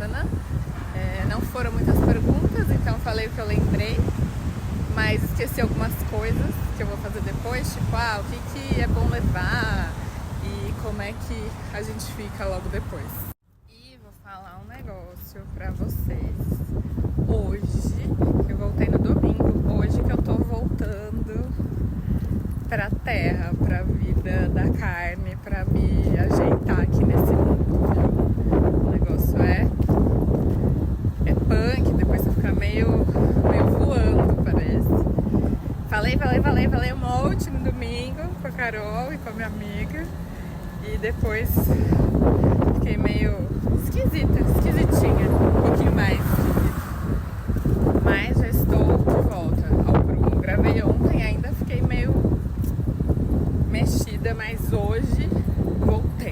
monótona. Não foram muitas perguntas, então falei o que eu lembrei, mas esqueci algumas coisas que eu vou fazer depois, tipo, o que é bom levar e como é que a gente fica logo depois. E vou falar um negócio pra vocês. Hoje, eu voltei no domingo, hoje que eu tô voltando pra terra, pra vida da carne, pra me ajeitar aqui nesse mundo, viu? O negócio é punk, depois você fica meio voando, parece. Falei um monte no domingo com a Carol e com a minha amiga. E depois fiquei meio esquisitinha, um pouquinho mais esquisita. Mas já estou de volta ao prumo. Gravei ontem, ainda fiquei meio mexida, mas hoje voltei.